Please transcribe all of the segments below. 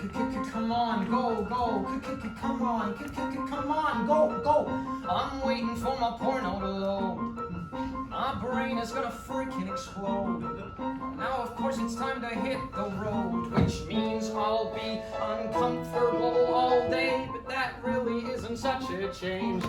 Come on, go. Come on, come on, go. I'm waiting for my porno to load. My brain is gonna freaking explode. Now, of course, it's time to hit the road, which means I'll be uncomfortable all day, but that really isn't such a change.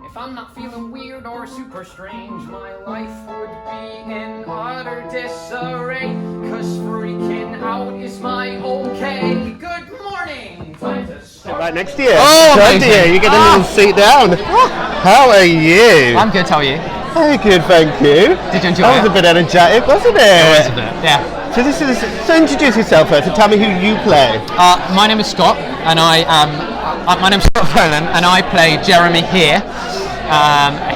If I'm not feeling weird or super strange, my life would be in utter disarray, 'cause freaking out is my okay. Good morning! Time to start. Right next to you. Oh, Good to you. You get a little seat down. How are you? I'm good, how are you? Very good, thank you. Did you enjoy That it? was a bit energetic, wasn't it? It was a bit, yeah. So introduce yourself first and tell me who you play. My name is Scott, and my name's Scott Folan, and I play Jeremy here.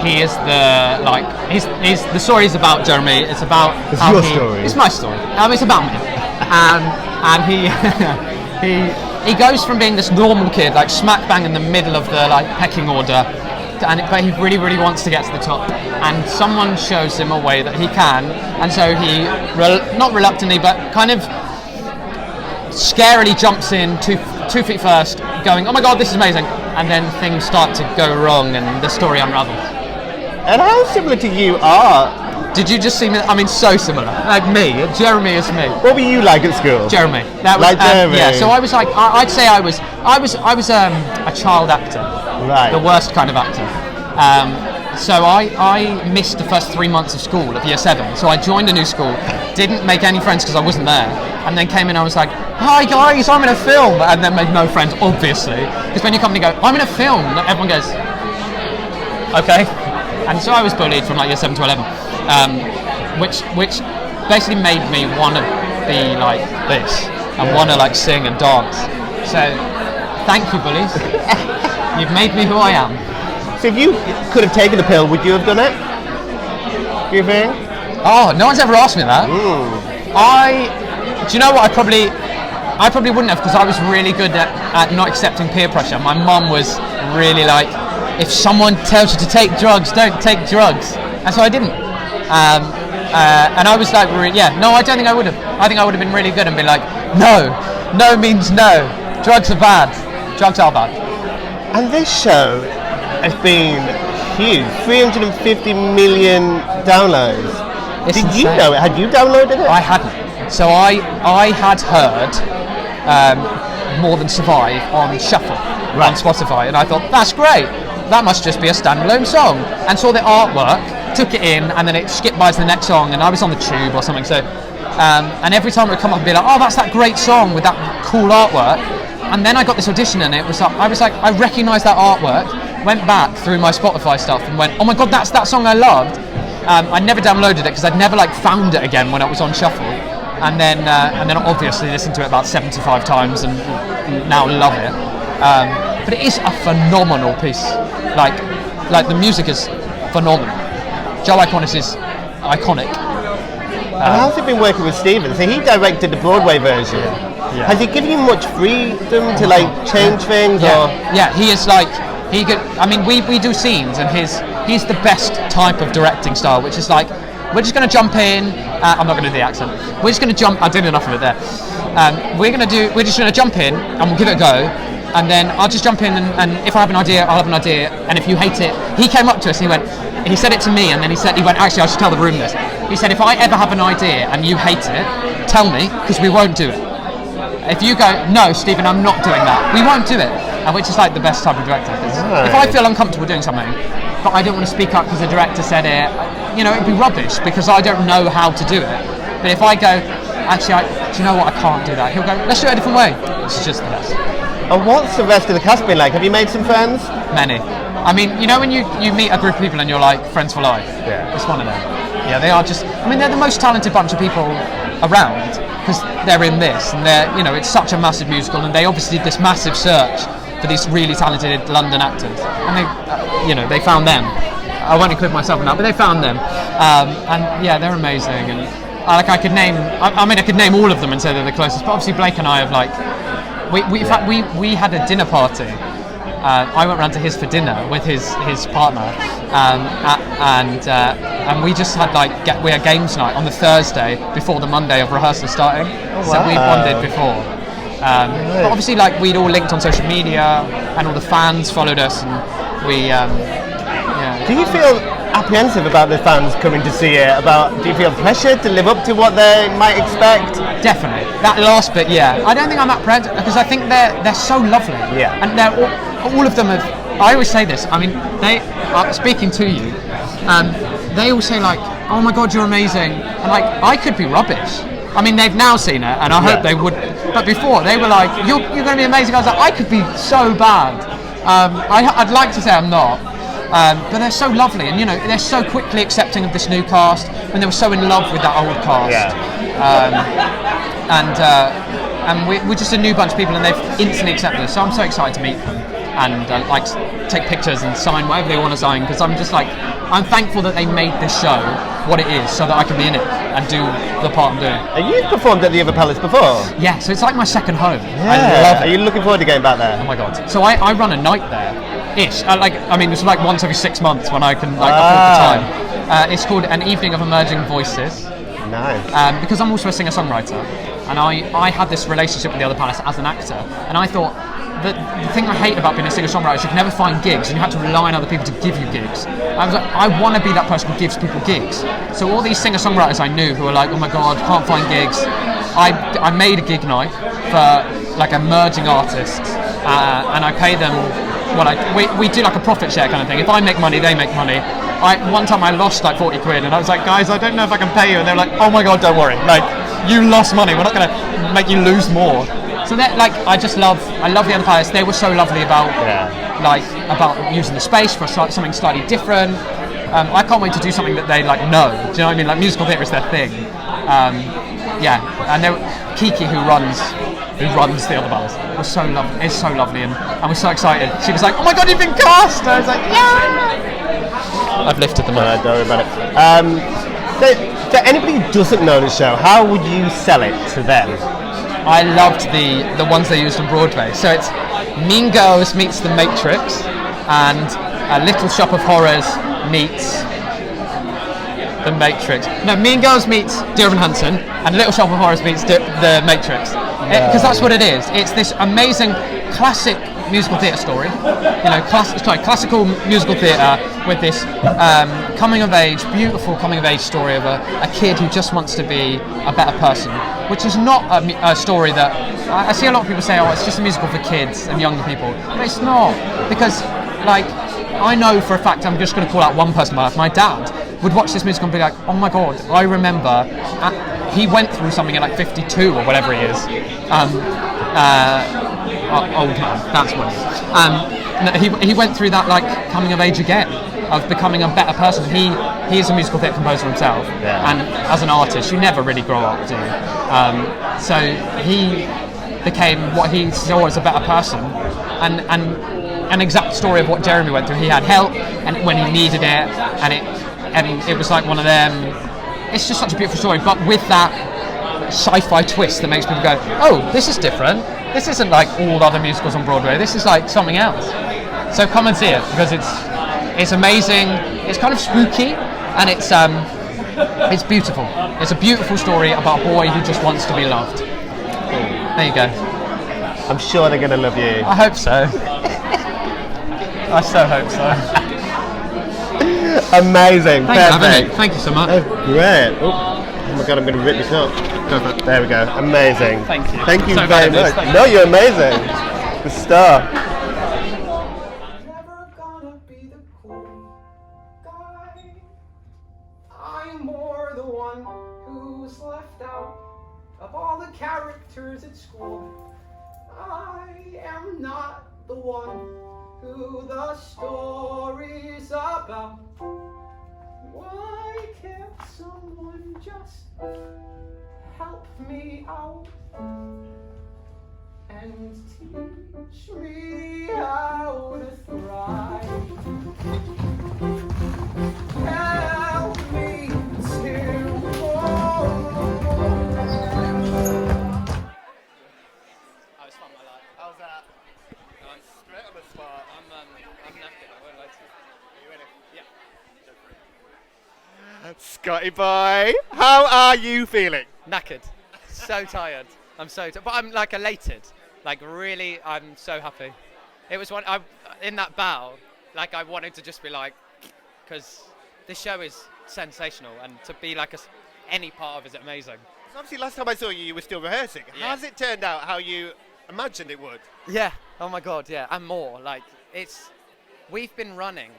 He is he's the story is about Jeremy. It's about It's how your story. It's my story. It's about me. And he he goes from being this normal kid, like smack bang in the middle of the pecking order, but he really wants to get to the top, and someone shows him a way that he can, and so he not reluctantly but kind of scarily jumps in two feet first, going, oh my god, this is amazing, and then things start to go wrong and the story unravels. And how similar to you are? Did you just see me? I mean, so similar. Like me. Jeremy is me. What were you like at school? Jeremy. That was Jeremy. Yeah. So I was like, I'd say I was a child actor. Right. The worst kind of actor. So I missed the first 3 months of school at year 7. So I joined a new school, didn't make any friends because I wasn't there, and then came in. I was like, hi guys, I'm in a film, and then made no friends, obviously, because when you come and you go, I'm in a film, everyone goes, okay. And so I was bullied from year 7 to 11, which basically made me want to be like this and want to sing and dance. So thank you, bullies. You've made me who I am. So if you could have taken the pill, would you have done it? Do you think? Oh, no one's ever asked me that. Do you know what? I probably wouldn't have, because I was really good at not accepting peer pressure. My mum was really like, if someone tells you to take drugs, don't take drugs. And so I didn't. And I was like, no, I don't think I would have. I think I would have been really good and been like, no means no. Drugs are bad. Drugs are bad. And this show has been huge. 350 million downloads. It's Did insane. you know it? Had you downloaded it? I hadn't. So I had heard More Than Survive on Shuffle on Spotify, and I thought, that's great. That must just be a standalone song. And saw the artwork, took it in, and then it skipped by to the next song, and I was on the tube or something. So, and every time it would come up and be like, oh, that's that great song with that cool artwork. And then I got this audition, and I recognised that artwork. Went back through my Spotify stuff and went, oh my god, that's that song I loved. I never downloaded it because I'd never found it again when it was on Shuffle, and then obviously listened to it about 75 times and now love it. But it is a phenomenal piece. Like the music is phenomenal. Joe Iconis is iconic. And how's it been working with Stephen? So he directed the Broadway version. Yeah. Has he given you much freedom to change things? Yeah, he is he could. I mean, we do scenes, and he's the best type of directing style, which is we're just going to jump in. I'm not going to do the accent. We're just going to jump. I did enough of it there. We're just going to jump in, and we'll give it a go. And then I'll just jump in, and if I have an idea, I'll have an idea. And if you hate it, he came up to us and he said it to me, and then he went, actually, I should tell the room this. He said, if I ever have an idea and you hate it, tell me, because we won't do it. If you go, no, Stephen, I'm not doing that, we won't do it. And which is the best type of director. If I feel uncomfortable doing something, but I don't want to speak up because the director said it, it'd be rubbish because I don't know how to do it. But if I go, actually, do you know what, I can't do that, he'll go, let's do it a different way. It's just the best. And what's the rest of the cast been like? Have you made some friends? Many. I mean, when you meet a group of people and you're like, friends for life. Yeah. It's one of them. Yeah, they are just, they're the most talented bunch of people around because they're in this, and they're, it's such a massive musical, and they obviously did this massive search for these really talented London actors, and they found them. I won't include myself in that, but they found them, and yeah, they're amazing. And I could name all of them and say they're the closest. But obviously Blake and I have we had a dinner party. I went round to his for dinner with his partner, and we just had we had games night on the Thursday before the Monday of rehearsal starting. Oh, wow. So we bonded before. But obviously, like, we'd all linked on social media, and all the fans followed us, and we, yeah. Do you feel apprehensive about the fans coming to see it? Do you feel pressure to live up to what they might expect? Definitely. That last bit, yeah. I don't think I'm apprehensive because I think they're so lovely. Yeah. And they're all of them have. I always say this. I mean, they are speaking to you. They all say like, "Oh my God, you're amazing," and like, I could be rubbish. I mean, they've now seen it, and I hope they would. But before, they were like, "You're going to be amazing." I was like, I could be so bad. I'd like to say I'm not. But they're so lovely, and you know, they're so quickly accepting of this new cast, and they were so in love with that old cast. And we're just a new bunch of people, and they've instantly accepted us. So I'm so excited to meet them and like take pictures and sign whatever they want to sign, because I'm just like, I'm thankful that they made this show what it is, so that I can be in it and do the part I'm doing. Have you performed at the other palace before? Yeah, so it's like my second home. Yeah. I love it. Are you looking forward to getting back there? Oh my God! So I run a night there. Ish. It's like once every 6 months when I can afford the time. It's called An Evening of Emerging Voices. Nice. Because I'm also a singer-songwriter, and I had this relationship with the other palace as an actor, and I thought that the thing I hate about being a singer-songwriter is you can never find gigs, and you have to rely on other people to give you gigs. I was like, I want to be that person who gives people gigs. So all these singer-songwriters I knew who were like, oh my God, can't find gigs. I made a gig night for like emerging artists, and I pay them. We do like a profit share kind of thing. If I make money, they make money. One time I lost like 40 quid, and I was like, guys, I don't know if I can pay you. And they were like, oh my God, don't worry. Like, you lost money. We're not going to make you lose more. So that, like, I love the other palace. They were so lovely about using the space for something slightly different. I can't wait to do something that they like know. Do you know what I mean? Like, musical theatre is their thing. And Kiki, who runs the other palace, was so lovely. Is so lovely, and we're so excited. She was like, "Oh my God, you've been cast!" And I was like, "Yeah!" I've lifted them up. Don't worry about it. For anybody who doesn't know the show, how would you sell it to them? I loved the ones they used on Broadway. So it's Mean Girls meets The Matrix, and a Little Shop of Horrors meets The Matrix. No, Mean Girls meets Dear Evan Hansen, and Little Shop of Horrors meets The Matrix. Because that's what it is. It's this amazing classic musical theatre story. You know, classical musical theatre with this beautiful coming of age story of a kid who just wants to be a better person, which is not a story that I see a lot of people say, oh, it's just a musical for kids and younger people. But it's not, because like, I know for a fact, I'm just going to call out one person in my life, my dad would watch this musical and be like, oh my God, I remember he went through something at like 52 or whatever he is. Old man, that's what it is. He went through that like coming of age again, of becoming a better person. He is a musical theatre composer himself, and as an artist, you never really grow up, do you? So he became what he saw as a better person, and an exact story of what Jeremy went through. He had help, and when he needed it, and it was like one of them. It's just such a beautiful story, but with that sci-fi twist that makes people go, oh, this is different. This isn't like all other musicals on Broadway. This is like something else. So come and see it, because it's amazing. It's kind of spooky, and it's beautiful. It's a beautiful story about a boy who just wants to be loved. There you go. I'm sure they're going to love you. I hope so. I so hope so. Amazing. Thank you so much. Oh, great. Oh my God, I'm going to rip this up. There we go. Amazing. Thank you. Thank you So very much. No, you're amazing. The star. Never gonna be the cool guy. I'm more the one who's left out of all the characters at school. I am not the one who the story's about. Why can't someone just help me out and teach me how to thrive? Help me to How's that? Straight on the spot. I'm knackered. I won't lie to you. Are you ready? Yeah. Scotty boy, how are you feeling? Knackered. So tired. I'm so, but I'm like elated. Like really, I'm so happy. It was one, in that bow, like I wanted to just be like, because this show is sensational, and to be like any part of it is amazing. So obviously, last time I saw you, you were still rehearsing. Yeah. Has it turned out how you imagined it would? Yeah. Oh my God. Yeah. And more. Like we've been running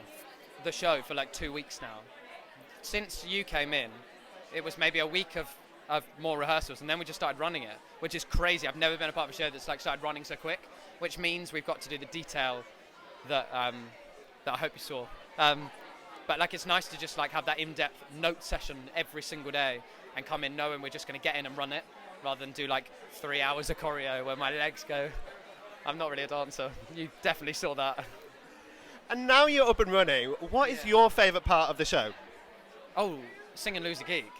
the show for like 2 weeks now. Since you came in, it was maybe a week of more rehearsals, and then we just started running it, which is crazy. I've never been a part of a show that's like started running so quick, which means we've got to do the detail that I hope you saw. But like it's nice to just like have that in-depth note session every single day and come in knowing we're just going to get in and run it, rather than do like 3 hours of choreo where my legs go. I'm not really a dancer. You definitely saw that. And now you're up and running. What is your favourite part of the show? Oh, sing and lose a geek.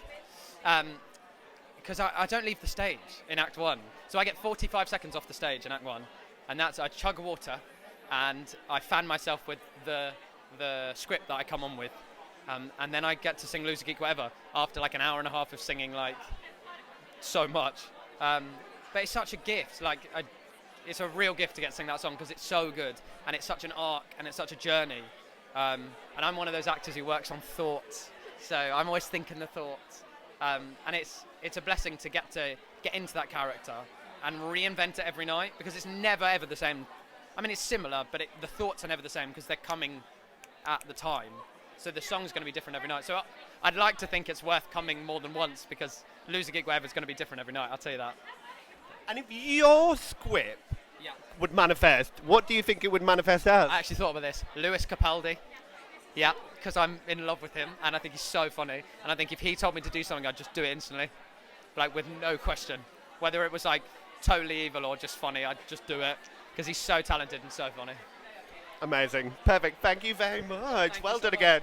Because I don't leave the stage in Act 1. So I get 45 seconds off the stage in Act 1, and that's I chug water, and I fan myself with the script that I come on with, and then I get to sing Lose a Geek Whatever after like an hour and a half of singing like so much. But it's such a gift. Like it's a real gift to get to sing that song because it's so good, and it's such an arc, and it's such a journey. And I'm one of those actors who works on thoughts, so I'm always thinking the thoughts. And it's a blessing to get into that character and reinvent it every night, because it's never ever the same. I mean, it's similar, but the thoughts are never the same because they're coming at the time. So the song's going to be different every night. So I'd like to think it's worth coming more than once, because Lose a Gig Whatever is going to be different every night, I'll tell you that. And if your script would manifest, what do you think it would manifest as? I actually thought about this. Lewis Capaldi. Yeah, because I'm in love with him, and I think he's so funny. And I think if he told me to do something, I'd just do it instantly, like with no question. Whether it was like totally evil or just funny, I'd just do it, because he's so talented and so funny. Amazing. Perfect. Thank you very much. Thank well you so done much. again.